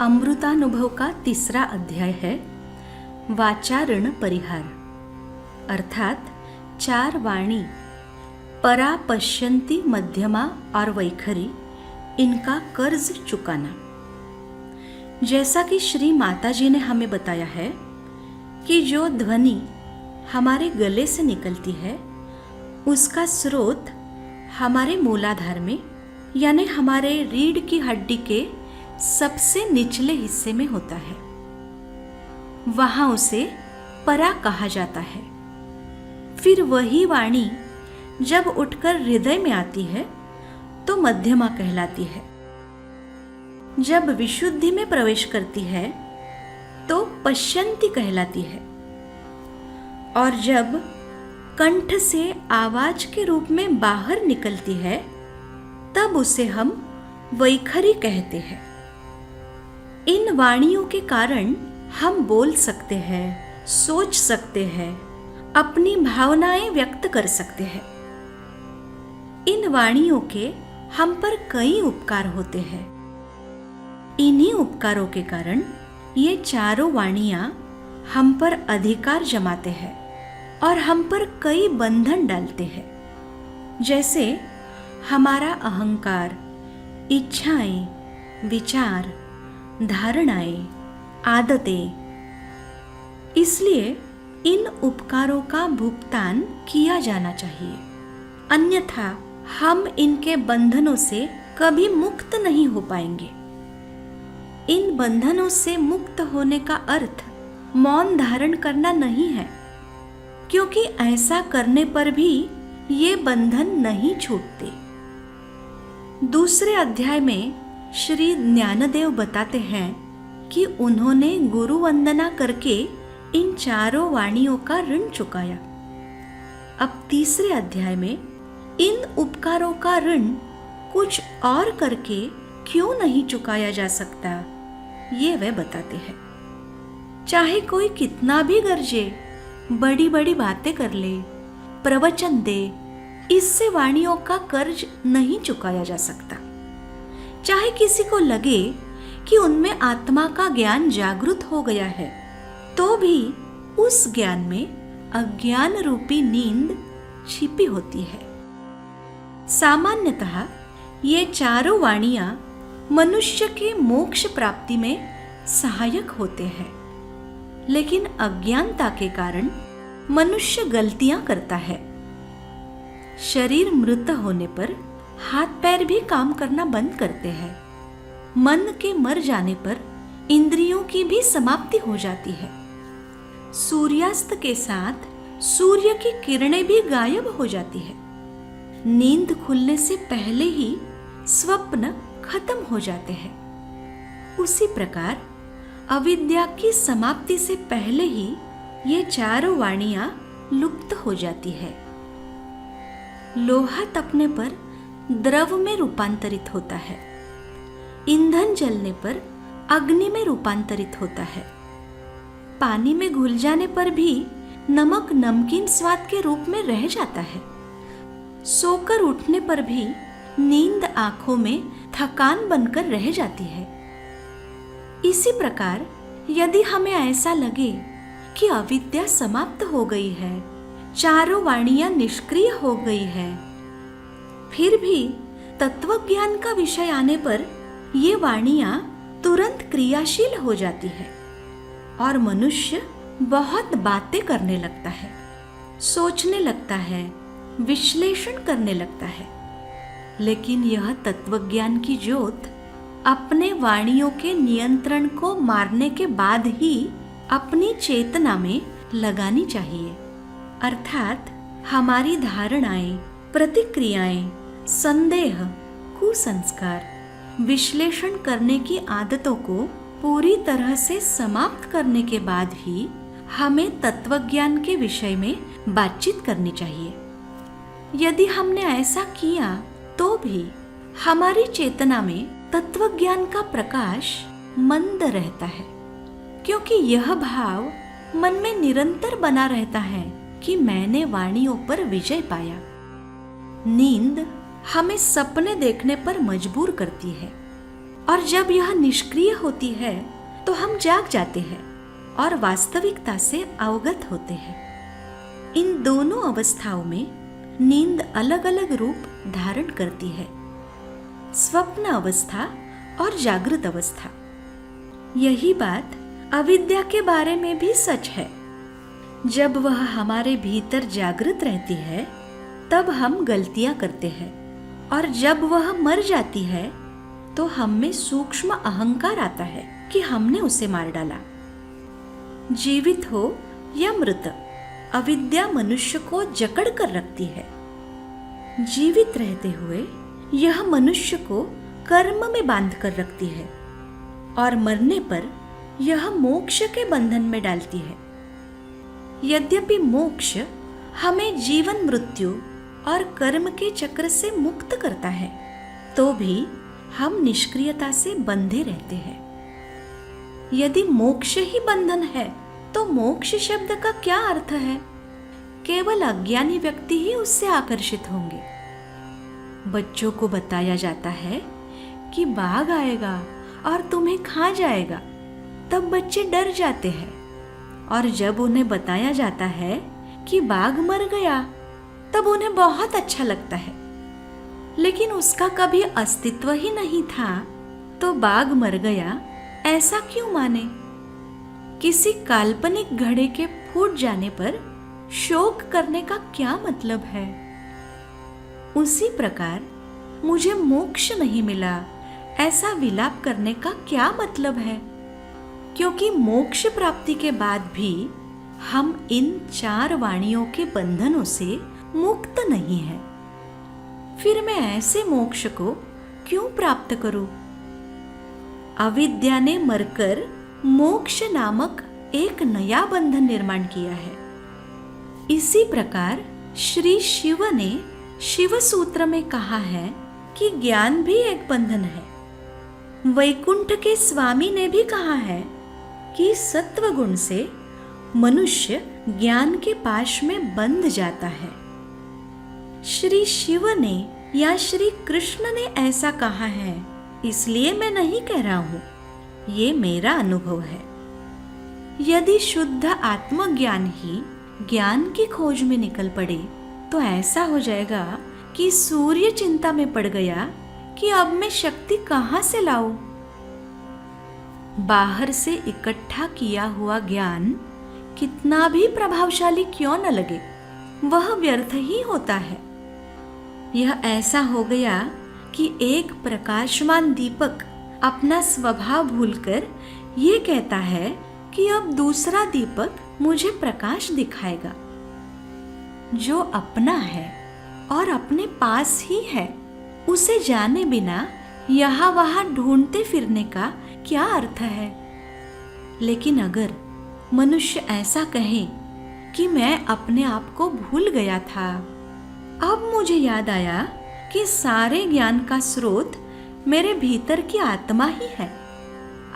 अमृतानुभव का तीसरा अध्याय है वाचारण परिहार, अर्थात चार वाणी परा, पश्यंती, मध्यमा और वैखरी, इनका कर्ज चुकाना। जैसा कि श्री माता जी ने हमें बताया है कि जो ध्वनि हमारे गले से निकलती है उसका स्रोत हमारे मूलाधार में यानी हमारे रीढ़ की हड्डी के सबसे निचले हिस्से में होता है। वहां उसे परा कहा जाता है। फिर वही वाणी जब उठकर हृदय में आती है तो मध्यमा कहलाती है। जब विशुद्धि में प्रवेश करती है तो पश्यंती कहलाती है, और जब कंठ से आवाज के रूप में बाहर निकलती है तब उसे हम वैखरी कहते हैं। इन वाणियों के कारण हम बोल सकते हैं, सोच सकते हैं, अपनी भावनाएं व्यक्त कर सकते हैं। इन वाणियों के हम पर कई उपकार होते हैं। इन्हीं उपकारों के कारण ये चारों वाणियां हम पर अधिकार जमाते हैं और हम पर कई बंधन डालते हैं, जैसे हमारा अहंकार, इच्छाएं, विचार, धारणाएं, आदतें। इसलिए इन उपकारों का भुगतान किया जाना चाहिए, अन्यथा हम इनके बंधनों से कभी मुक्त नहीं हो पाएंगे। इन बंधनों से मुक्त होने का अर्थ मौन धारण करना नहीं है, क्योंकि ऐसा करने पर भी ये बंधन नहीं छूटते। दूसरे अध्याय में श्री ज्ञानदेव बताते हैं कि उन्होंने गुरु वंदना करके इन चारों वाणियों का ऋण चुकाया। अब तीसरे अध्याय में इन उपकारों का ऋण कुछ और करके क्यों नहीं चुकाया जा सकता, ये वे बताते हैं। चाहे कोई कितना भी गरजे, बड़ी बड़ी बातें कर ले, प्रवचन दे, इससे वाणियों का कर्ज नहीं चुकाया जा सकता। चाहे किसी को लगे कि उनमें आत्मा का ज्ञान जागृत हो गया है, तो भी उस ज्ञान में अज्ञान रूपी नींद छिपी होती है। सामान्यतः ये चारों वाणियां मनुष्य के मोक्ष प्राप्ति में सहायक होते हैं, लेकिन अज्ञानता के कारण मनुष्य गलतियां करता है। शरीर मृत होने पर हाथ पैर भी काम करना बंद करते हैं। मन के मर जाने पर इंद्रियों की भी समाप्ति हो जाती है। सूर्यास्त के साथ सूर्य की किरणें भी गायब हो जाती है। नींद खुलने से पहले ही स्वप्न खत्म हो जाते हैं। उसी प्रकार अविद्या की समाप्ति से पहले ही ये चारों वाणियां लुप्त हो जाती है। लोहा तपने पर द्रव में रूपांतरित होता है, ईंधन जलने पर अग्नि में रूपांतरित होता है, पानी में घुल जाने पर भी नमक नमकीन स्वाद के रूप में रह जाता है, सोकर उठने पर भी नींद आंखों में थकान बनकर रह जाती है। इसी प्रकार यदि हमें ऐसा लगे कि अविद्या समाप्त हो गई है, चारों वाणियां निष्क्रिय हो गई है, फिर भी तत्वज्ञान का विषय आने पर ये वाणियां तुरंत क्रियाशील हो जाती है और मनुष्य बहुत बातें करने लगता है, सोचने लगता है, विश्लेषण करने लगता है। लेकिन यह तत्वज्ञान की ज्योत अपने वाणियों के नियंत्रण को मारने के बाद ही अपनी चेतना में लगानी चाहिए, अर्थात हमारी धारणाएं, प्रतिक्रियाएं, संदेह, कुसंस्कार, विश्लेषण करने की आदतों को पूरी तरह से समाप्त करने के बाद ही हमें तत्वज्ञान के विषय में बातचीत करनी चाहिए। यदि हमने ऐसा किया तो भी हमारी चेतना में तत्वज्ञान का प्रकाश मंद रहता है, क्योंकि यह भाव मन में निरंतर बना रहता है कि मैंने वाणियों पर विजय पाया। नींद हमें सपने देखने पर मजबूर करती है, और जब यह निष्क्रिय होती है तो हम जाग जाते हैं और वास्तविकता से अवगत होते हैं। इन दोनों अवस्थाओं में नींद अलग अलग रूप धारण करती है, स्वप्न अवस्था और जागृत अवस्था। यही बात अविद्या के बारे में भी सच है। जब वह हमारे भीतर जागृत रहती है तब हम गलतियां करते हैं, और जब वह मर जाती है तो हम में सूक्ष्म अहंकार आता है कि हमने उसे मार डाला। जीवित हो या मृत, अविद्या मनुष्य को जकड़ कर रखती है। जीवित रहते हुए यह मनुष्य को कर्म में बांध कर रखती है, और मरने पर यह मोक्ष के बंधन में डालती है। यद्यपि मोक्ष हमें जीवन मृत्यु और कर्म के चक्र से मुक्त करता है, तो भी हम निष्क्रियता से बंधे रहते हैं। यदि मोक्ष ही बंधन है तो मोक्ष शब्द का क्या अर्थ है? केवल अज्ञानी व्यक्ति ही उससे आकर्षित होंगे। बच्चों को बताया जाता है कि बाघ आएगा और तुम्हें खा जाएगा, तब बच्चे डर जाते हैं, और जब उन्हें बताया जाता है कि बाघ मर गया तब उन्हें बहुत अच्छा लगता है। लेकिन उसका कभी अस्तित्व ही नहीं था, तो बाघ मर गया ऐसा क्यों माने? किसी काल्पनिक घड़े के फूट जाने पर शोक करने का क्या मतलब है? उसी प्रकार मुझे मोक्ष नहीं मिला ऐसा विलाप करने का क्या मतलब है? क्योंकि मोक्ष प्राप्ति के बाद भी हम इन चार वाणियों के बंधनों से मुक्त नहीं हैं। फिर मैं ऐसे मोक्ष को क्यों प्राप्त करूं? अविद्या ने मरकर मोक्ष नामक एक नया बंधन निर्माण किया है। इसी प्रकार श्री शिव ने शिव सूत्र में कहा है कि ज्ञान भी एक बंधन है। वैकुंठ के स्वामी ने भी कहा है कि सत्व गुण से मनुष्य ज्ञान के पाश में बंध जाता है। श्री शिव ने या श्री कृष्ण ने ऐसा कहा है, इसलिए मैं नहीं कह रहा हूं, ये मेरा अनुभव है। यदि शुद्ध आत्मज्ञान ही ज्ञान की खोज में निकल पड़े तो ऐसा हो जाएगा कि सूर्य चिंता में पड़ गया कि अब मैं शक्ति कहां से लाऊं। बाहर से इकट्ठा किया हुआ ज्ञान कितना भी प्रभावशाली क्यों न लगे, वह व्यर्थ ही होता है। यह ऐसा हो गया कि एक प्रकाशमान दीपक अपना स्वभाव भूलकर ये कहता है कि अब दूसरा दीपक मुझे प्रकाश दिखाएगा। जो अपना है और अपने पास ही है, उसे जाने बिना यहाँ वहाँ ढूंढते फिरने का क्या अर्थ है? लेकिन अगर मनुष्य ऐसा कहे कि मैं अपने आप को भूल गया था, अब मुझे याद आया कि सारे ज्ञान का स्रोत मेरे भीतर की आत्मा ही है।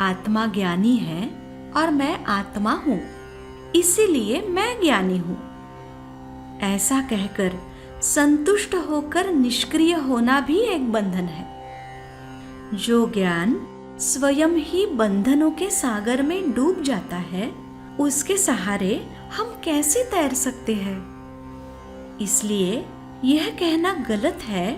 आत्मा ज्ञानी है और मैं आत्मा हूँ, इसीलिए मैं ज्ञानी हूँ। ऐसा कहकर संतुष्ट होकर निष्क्रिय होना भी एक बंधन है। जो ज्ञान स्वयं ही बंधनों के सागर में डूब जाता है, उसके सहारे हम कैसे तैर सकते हैं? इसलिए यह कहना गलत है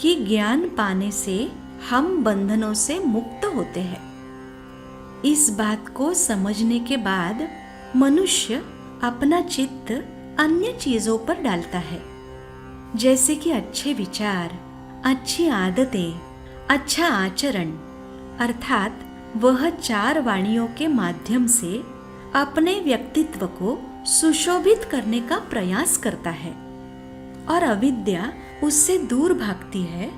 कि ज्ञान पाने से हम बंधनों से मुक्त होते हैं। इस बात को समझने के बाद मनुष्य अपना चित्त अन्य चीजों पर डालता है, जैसे कि अच्छे विचार, अच्छी आदतें, अच्छा आचरण, अर्थात वह चार वाणियों के माध्यम से अपने व्यक्तित्व को सुशोभित करने का प्रयास करता है, और अविद्या उससे दूर भागती है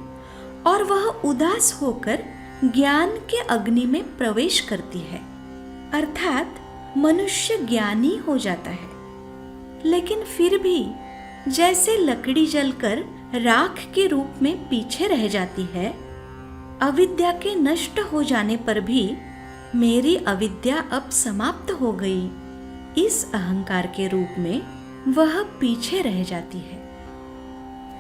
और वह उदास होकर ज्ञान के अग्नि में प्रवेश करती है, अर्थात मनुष्य ज्ञानी हो जाता है। लेकिन फिर भी जैसे लकड़ी जलकर राख के रूप में पीछे रह जाती है, अविद्या के नष्ट हो जाने पर भी मेरी अविद्या अब समाप्त हो गई, इस अहंकार के रूप में वह पीछे रह जाती है।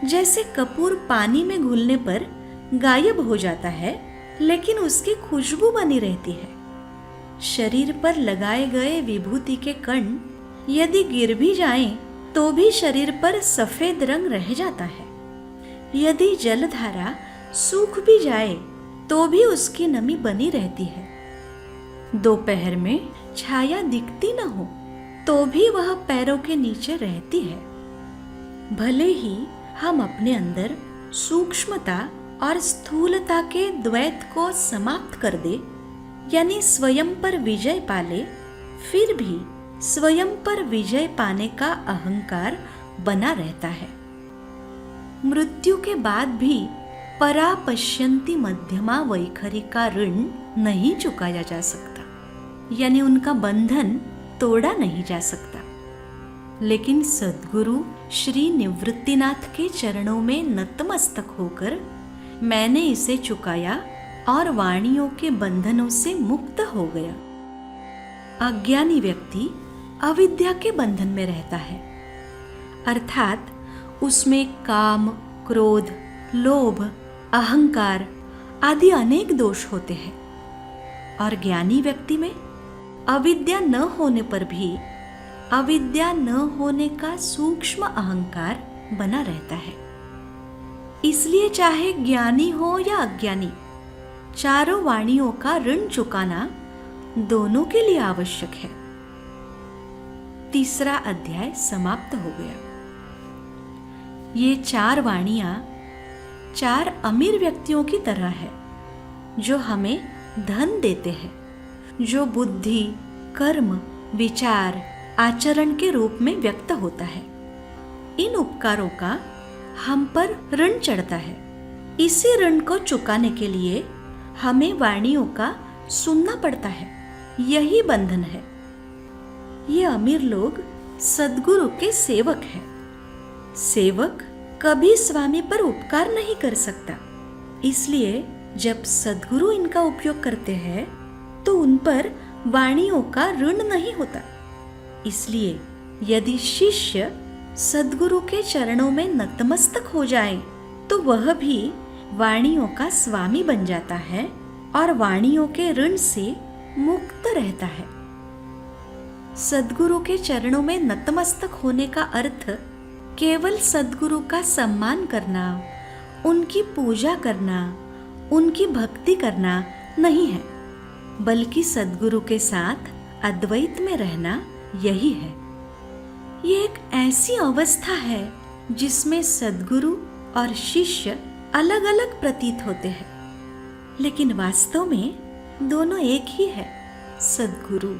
जैसे कपूर पानी में घुलने पर गायब हो जाता है, लेकिन उसकी खुशबू बनी रहती है। शरीर पर लगाए गए विभूति के कण यदि गिर भी जाएं, तो भी शरीर पर सफेद रंग रह जाता है। यदि जलधारा सूख भी जाए तो भी उसकी नमी बनी रहती है। दोपहर में छाया दिखती न हो तो भी वह पैरों के नीचे रहती है। भले ही हम अपने अंदर सूक्ष्मता और स्थूलता के द्वैत को समाप्त कर दे, यानी स्वयं पर विजय पाले, फिर भी स्वयं पर विजय पाने का अहंकार बना रहता है। मृत्यु के बाद भी परा पश्यन्ति मध्यमा वैखरी का ऋण नहीं चुकाया जा सकता, यानी उनका बंधन तोड़ा नहीं जा सकता। लेकिन सद्गुरु श्री निवृत्तिनाथ के चरणों में नतमस्तक होकर मैंने इसे चुकाया और वाणियों के बंधनों से मुक्त हो गया। अज्ञानी व्यक्ति अविद्या के बंधन में रहता है, अर्थात उसमें काम, क्रोध, लोभ, अहंकार आदि अनेक दोष होते हैं। और ज्ञानी व्यक्ति में अविद्या न होने पर भी अविद्या न होने का सूक्ष्म अहंकार बना रहता है। इसलिए चाहे ज्ञानी हो या अज्ञानी, चारों वाणियों का ऋण चुकाना दोनों के लिए आवश्यक है। तीसरा अध्याय समाप्त हो गया। ये चार वाणियां चार अमीर व्यक्तियों की तरह है, जो हमें धन देते हैं, जो बुद्धि, कर्म, विचार, आचरण के रूप में व्यक्त होता है। इन उपकारों का हम पर ऋण चढ़ता है। इसी ऋण को चुकाने के लिए हमें वाणियों का सुनना पड़ता है। यही बंधन है। ये अमीर लोग सद्गुरु के सेवक हैं। सेवक कभी स्वामी पर उपकार नहीं कर सकता, इसलिए जब सद्गुरु इनका उपयोग करते हैं तो उन पर वाणियों का ऋण नहीं होता। इसलिए यदि शिष्य सद्गुरु के चरणों में नतमस्तक हो जाए तो वह भी वाणियों का स्वामी बन जाता है और वाणियों के ऋण से मुक्त रहता है। सद्गुरु के चरणों में नतमस्तक होने का अर्थ केवल सद्गुरु का सम्मान करना, उनकी पूजा करना, उनकी भक्ति करना नहीं है, बल्कि सद्गुरु के साथ अद्वैत में रहना यही है। ये एक ऐसी अवस्था है जिसमें सद्गुरु और शिष्य अलग अलग प्रतीत होते हैं, लेकिन वास्तव में दोनों एक ही है, सद्गुरु।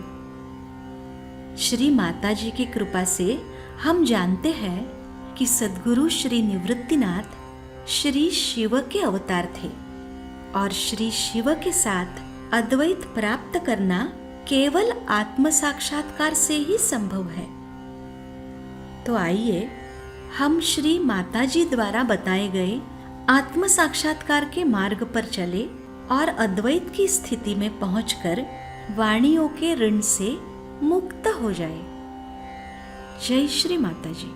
श्री माताजी की कृपा से हम जानते हैं कि सद्गुरु श्री निवृत्तिनाथ श्री शिव के अवतार थे और श्री शिव के साथ अद्वैत प्राप्त करना केवल आत्म साक्षात्कार से ही संभव है। तो आइए हम श्री माताजी द्वारा बताए गए आत्म साक्षात्कार के मार्ग पर चले और अद्वैत की स्थिति में पहुंचकर वाणियों के ऋण से मुक्त हो जाए। जय श्री माताजी।